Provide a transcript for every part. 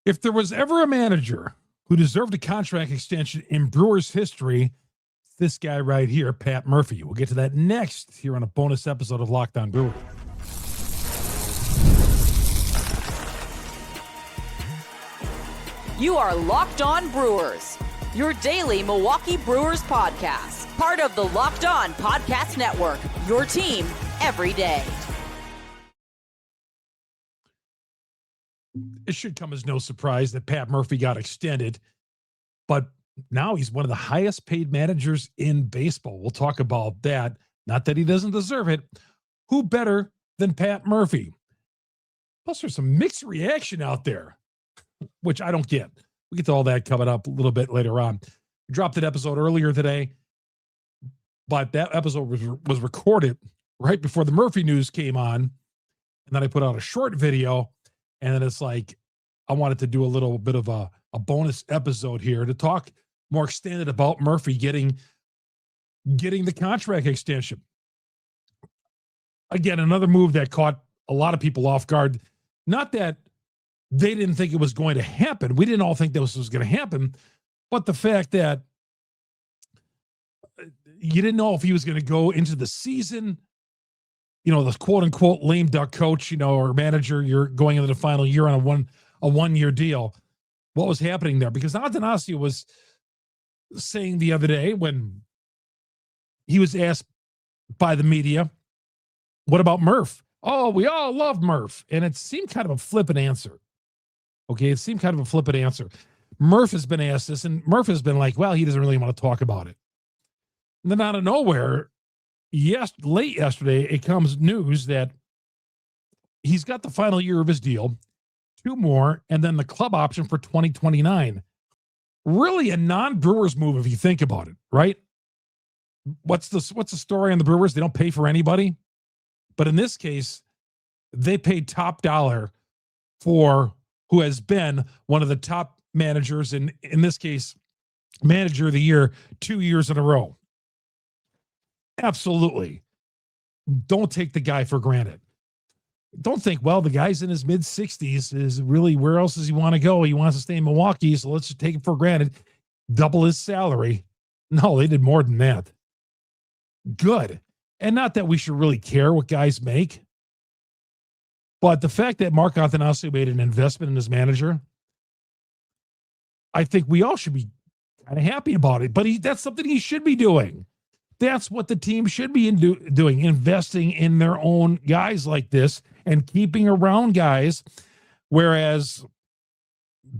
If there was ever a manager who deserved a contract extension in Brewers history, this guy right here, Pat Murphy. We'll get to that next here on a bonus episode of Locked On Brewers. You are Locked On Brewers, your daily Milwaukee Brewers podcast. Part of the Locked On Podcast Network, your team every day. It should come as no surprise that Pat Murphy got extended, but now he's one of the highest paid managers in baseball. We'll talk about that. Not that he doesn't deserve it. Who better than Pat Murphy? Plus, there's some mixed reaction out there, which I don't get. We get to all that coming up a little bit later on. We dropped an episode earlier today, but that episode was recorded right before the Murphy news came on. And then I put out a short video, and then it's like, I wanted to do a little bit of a bonus episode here to talk more extended about Murphy getting the contract extension. Again, another move that caught a lot of people off guard. Not that they didn't think it was going to happen. We didn't all think this was going to happen, but the fact that you didn't know if he was going to go into the season, the quote unquote lame duck coach, or manager, you're going into the final year on a one-year deal. What was happening there? Because Atanasio was saying the other day when he was asked by the media, what about Murph? Oh, we all love Murph. And it seemed kind of a flippant answer. Okay, it seemed kind of a flippant answer. Murph has been asked this, and Murph has been like, well, he doesn't really want to talk about it. And then out of nowhere, late yesterday, it comes news that he's got the final year of his deal, 2 more, and then the club option for 2029. Really a non-Brewers move if you think about it, right? What's the story on the Brewers? They don't pay for anybody. But in this case, they paid top dollar for who has been one of the top managers, and in this case, manager of the year 2 years in a row. Absolutely. Don't take the guy for granted. Don't think, well, the guy's in his mid-60s. Is really, where else does he want to go? He wants to stay in Milwaukee, so let's just take it for granted. Double his salary. No, they did more than that. Good. And not that we should really care what guys make, but the fact that Mark Atanasio made an investment in his manager, I think we all should be kind of happy about it. But that's something he should be doing. That's what the team should be doing, investing in their own guys like this and keeping around guys, whereas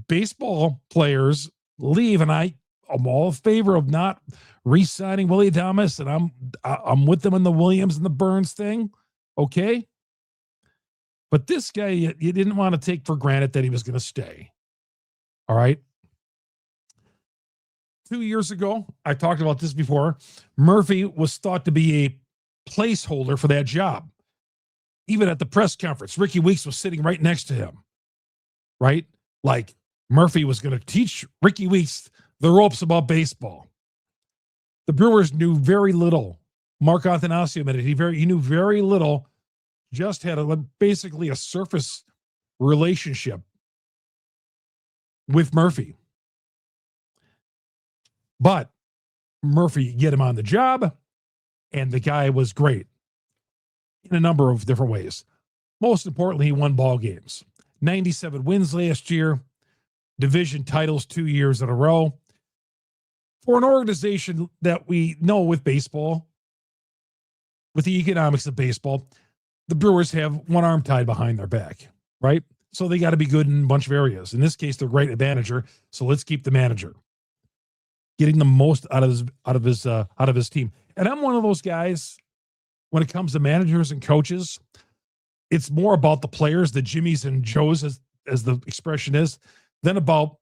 baseball players leave, and I'm all in favor of not re-signing Willie Adames, and I'm with them in the Williams and the Burns thing, okay? But this guy, you didn't want to take for granted that he was going to stay, all right? 2 years ago, I talked about this before, Murphy was thought to be a placeholder for that job. Even at the press conference, Ricky Weeks was sitting right next to him, right? Like Murphy was going to teach Ricky Weeks the ropes about baseball. The Brewers knew very little. Mark Atanasio admitted he knew very little, just had basically a surface relationship with Murphy. But Murphy get him on the job, and the guy was great in a number of different ways. Most importantly, he won ball games. 97 wins last year, division titles 2 years in a row. For an organization that we know with baseball, with the economics of baseball, the Brewers have one arm tied behind their back, right? So they got to be good in a bunch of areas. In this case, they're great at manager, so let's keep the manager. Getting the most out of his team. And I'm one of those guys, when it comes to managers and coaches, it's more about the players, the Jimmies and Joes, as the expression is, than about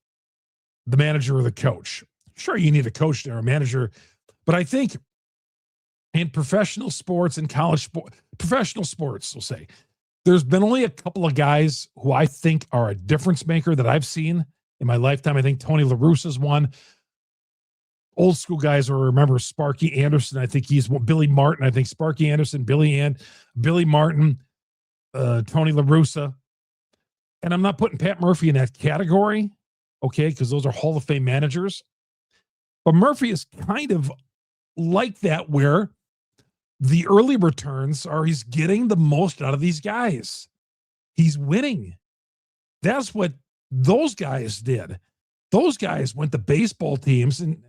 the manager or the coach. Sure, you need a coach there, a manager, but I think in professional sports and college sport, professional sports, we'll say, there's been only a couple of guys who I think are a difference maker that I've seen in my lifetime. I think Tony La Russa's one. Old school guys will remember Sparky Anderson. I think he's Billy Martin. I think Sparky Anderson, Billy Martin, Tony La Russa. And I'm not putting Pat Murphy in that category, okay, because those are Hall of Fame managers. But Murphy is kind of like that, where the early returns are he's getting the most out of these guys. He's winning. That's what those guys did. Those guys went to baseball teams and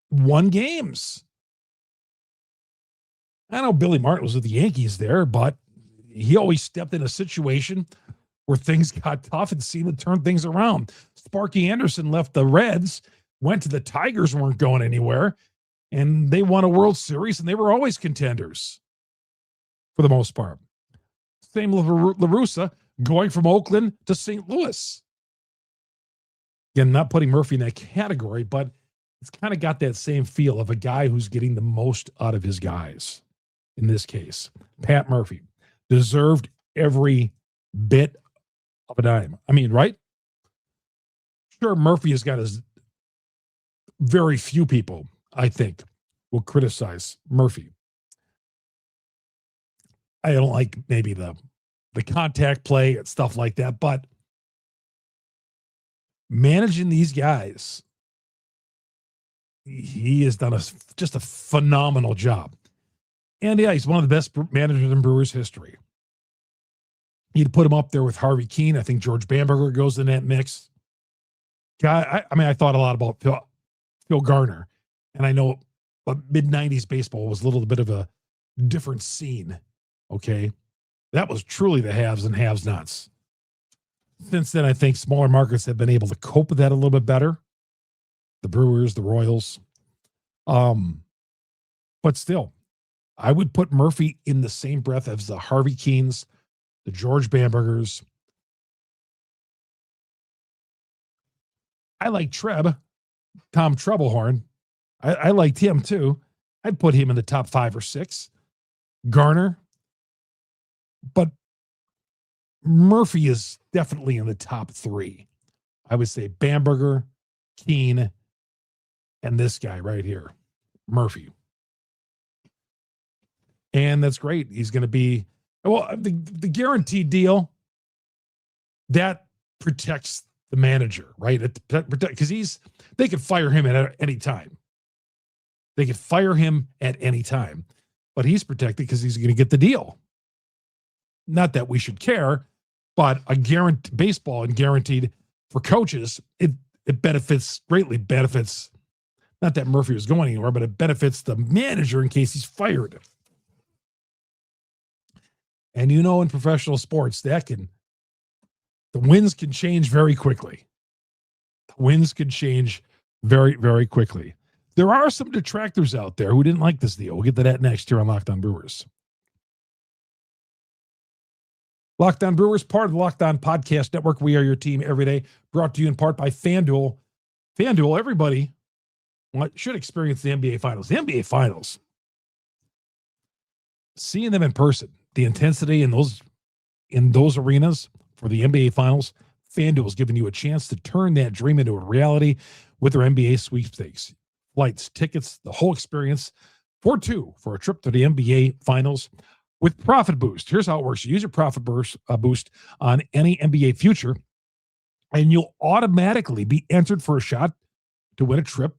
won games. I know Billy Martin was with the Yankees there, but he always stepped in a situation where things got tough and seemed to turn things around. Sparky Anderson left the Reds, went to the Tigers, weren't going anywhere, and they won a World Series, and they were always contenders for the most part. Same Russa, going from Oakland to St. Louis. Again, not putting Murphy in that category, but it's kind of got that same feel of a guy who's getting the most out of his guys. In this case, Pat Murphy deserved every bit of a dime. I mean, right? Sure, Murphy has got his very few people, I think, will criticize Murphy. I don't like maybe the contact play and stuff like that, but managing these guys, he has done just a phenomenal job. And yeah, he's one of the best managers in Brewers history. You'd put him up there with Harvey Keene. I think George Bamberger goes in that mix. I thought a lot about Phil Garner, and I know mid-90s baseball was a little bit of a different scene, okay? That was truly the haves and have-nots. Since then, I think smaller markets have been able to cope with that a little bit better. The Brewers, the Royals. But still, I would put Murphy in the same breath as the Harvey Keenes, the George Bambergers. I like Tom Trebelhorn. I liked him too. I'd put him in the top 5 or 6. Garner. But Murphy is definitely in the top 3. I would say Bamberger, Keene, and this guy right here, Murphy. And that's great. He's going to be, well, the guaranteed deal, that protects the manager, right? Because they could fire him at any time. They could fire him at any time, but he's protected because he's going to get the deal. Not that we should care, but baseball and guaranteed for coaches, it greatly benefits, not that Murphy was going anywhere, but it benefits the manager in case he's fired. And in professional sports, the winds can change very quickly. The winds can change very, very quickly. There are some detractors out there who didn't like this deal. We'll get to that next here on Locked On Brewers. Locked On Brewers, part of the Locked On Podcast Network. We are your team every day, brought to you in part by FanDuel. FanDuel, everybody should experience the NBA Finals. The NBA Finals, seeing them in person, the intensity in those arenas for the NBA Finals, FanDuel is giving you a chance to turn that dream into a reality with their NBA sweepstakes. Flights, tickets, the whole experience for 2 for a trip to the NBA Finals with Profit Boost. Here's how it works. You use your Profit Boost on any NBA future, and you'll automatically be entered for a shot to win a trip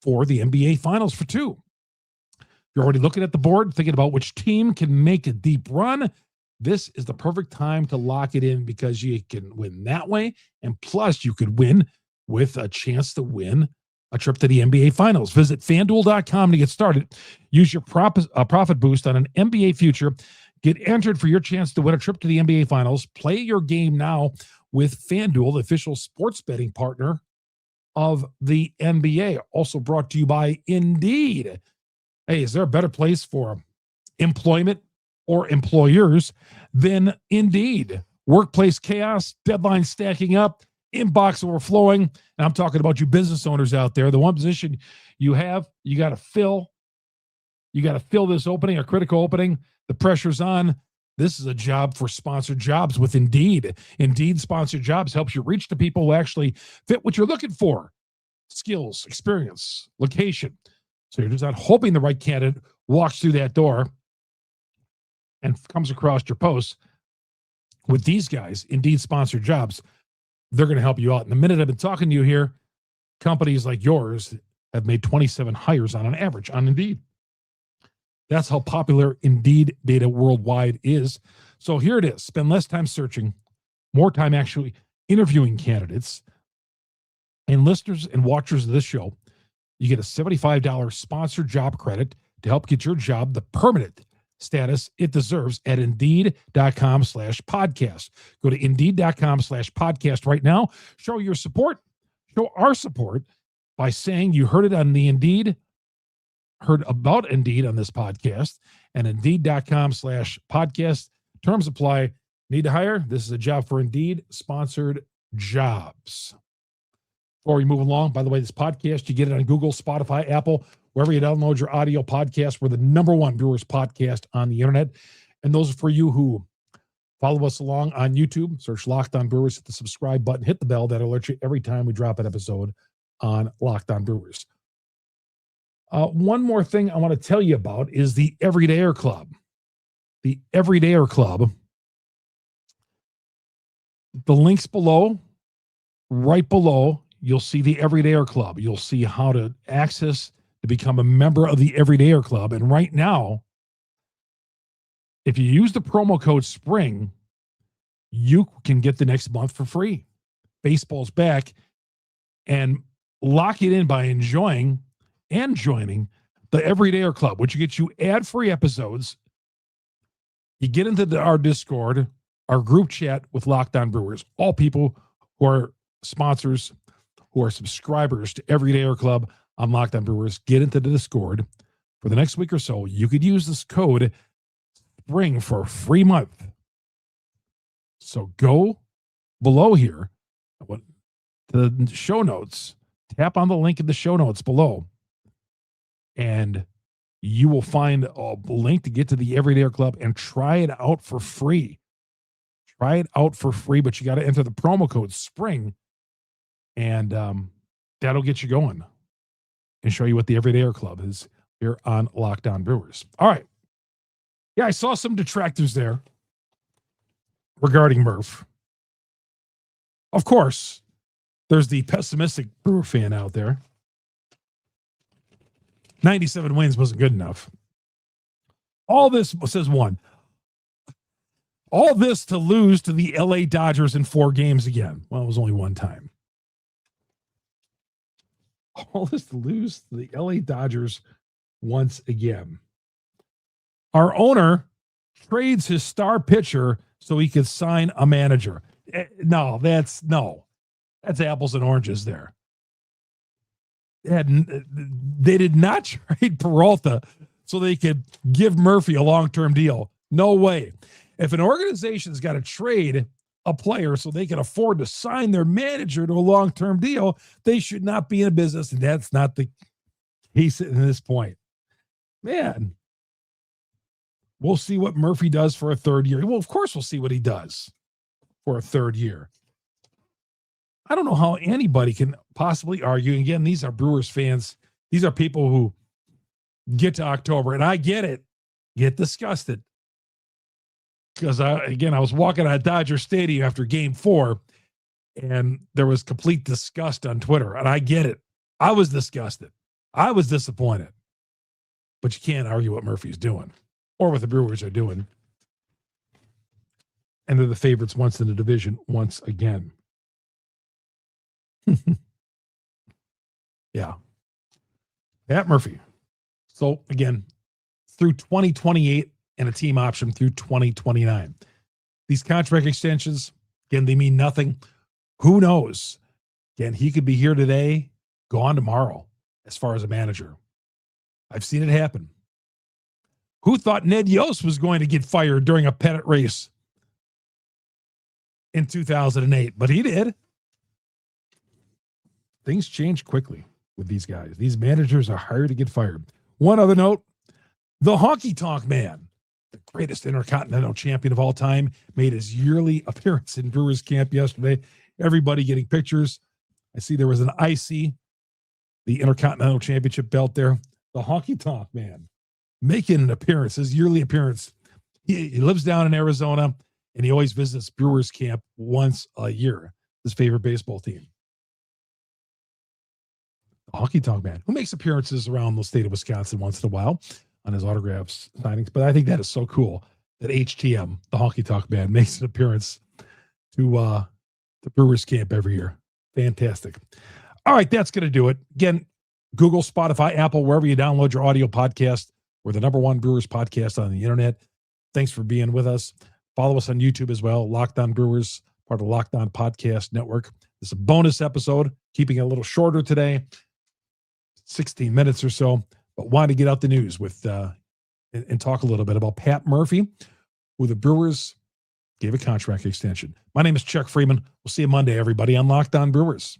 for the NBA Finals for 2. You're already looking at the board, thinking about which team can make a deep run. This is the perfect time to lock it in because you can win that way. And plus, you could win with a chance to win a trip to the NBA Finals. Visit FanDuel.com to get started. Use your Profit Boost on an NBA future. Get entered for your chance to win a trip to the NBA Finals. Play your game now with FanDuel, the official sports betting partner of the NBA. Also brought to you by Indeed. Hey, is there a better place for employment or employers than Indeed? Workplace chaos, deadlines stacking up, inbox overflowing. And I'm talking about you business owners out there. The one position you have, you got to fill. You got to fill this opening, a critical opening. The pressure's on. This is a job for sponsored jobs with Indeed. Indeed sponsored jobs helps you reach the people who actually fit what you're looking for. Skills, experience, location. So you're just not hoping the right candidate walks through that door and comes across your posts. with these guys, Indeed sponsored jobs, they're going to help you out. In the minute I've been talking to you here, companies like yours have made 27 hires on an average on Indeed. That's how popular Indeed data worldwide is. So here it is. Spend less time searching, more time actually interviewing candidates. And listeners and watchers of this show, you get a $75 sponsored job credit to help get your job the permanent status it deserves at Indeed.com/podcast. Go to Indeed.com/podcast right now. Show your support. Show our support by saying you heard it on the Indeed, heard about Indeed on this podcast, and Indeed.com/podcast. Terms apply. Need to hire? This is a job for Indeed sponsored jobs. Before we move along, by the way, this podcast, you get it on Google, Spotify, Apple, wherever you download your audio podcast. We're the #1 Brewers podcast on the internet. And those are for you who follow us along on YouTube. Search Locked On Brewers, hit the subscribe button, hit the bell. That'll alert you every time we drop an episode on Locked On Brewers. One more thing I want to tell you about is the Everydayer Club. The Everydayer Club. The link's below, right below. You'll see the Everydayer Club. You'll see how to access to become a member of the Everydayer Club. And right now, if you use the promo code SPRING, you can get the next month for free. Baseball's back, and lock it in by enjoying and joining the Everydayer Club, which gets you ad-free episodes. You get into our Discord, our group chat with Locked On Brewers, all people who are sponsors, who are subscribers to Everydayer Club on Locked On Brewers. Get into the Discord for the next week or so. You could use this code SPRING for a free month. So go below here to the show notes, tap on the link in the show notes below, and you will find a link to get to the Everydayer Club and try it out for free. Try it out for free, but you got to enter the promo code SPRING, and that'll get you going and show you what the Everydayer Club is here on Locked On Brewers. All right. Yeah, I saw some detractors there regarding Murph. Of course, there's the pessimistic Brewer fan out there. 97 wins wasn't good enough. All this says one. All this to lose to the LA Dodgers in 4 games again. Well, it was only one time. All this to lose to the LA Dodgers once again. Our owner trades his star pitcher so he could sign a manager. No, that's apples and oranges there. They did not trade Peralta so they could give Murphy a long-term deal. No way. If an organization's got to trade a player so they can afford to sign their manager to a long-term deal, they should not be in a business, and that's not the case at this point. Man, we'll see what Murphy does for a third year. Well, of course we'll see what he does for a third year. I don't know how anybody can possibly argue. Again, these are Brewers fans. These are people who get to October, and I get it, get disgusted. Because, I was walking out of Dodger Stadium after Game 4, and there was complete disgust on Twitter, and I get it. I was disgusted. I was disappointed. But you can't argue what Murphy's doing or what the Brewers are doing. And they're the favorites once in the division once again. Yeah. Pat Murphy. So, again, through 2028 and a team option through 2029. These contract extensions, again, they mean nothing. Who knows? Again, he could be here today, gone tomorrow as far as a manager. I've seen it happen. Who thought Ned Yost was going to get fired during a pennant race in 2008? But he did. Things change quickly with these guys. These managers are hired to get fired. One other note, the Honky Tonk Man, the greatest Intercontinental champion of all time, made his yearly appearance in Brewers camp yesterday. Everybody getting pictures. I see there was an IC, the Intercontinental Championship belt there. The Honky Tonk Man making an appearance, his yearly appearance. He lives down in Arizona. And he always visits Brewers camp once a year, his favorite baseball team. The Honky Tonk Man, who makes appearances around the state of Wisconsin once in a while on his autographs signings. But I think that is so cool that HTM, the Honky Tonk Man, makes an appearance to the Brewers camp every year. Fantastic. All right, that's going to do it. Again, Google, Spotify, Apple, wherever you download your audio podcast. We're the #1 Brewers podcast on the internet. Thanks for being with us. Follow us on YouTube as well. Locked On Brewers, part of the Locked On Podcast Network. This is a bonus episode, keeping it a little shorter today, 16 minutes or so, but wanted to get out the news with and talk a little bit about Pat Murphy, who the Brewers gave a contract extension. My name is Chuck Freimund. We'll see you Monday, everybody, on Locked On Brewers.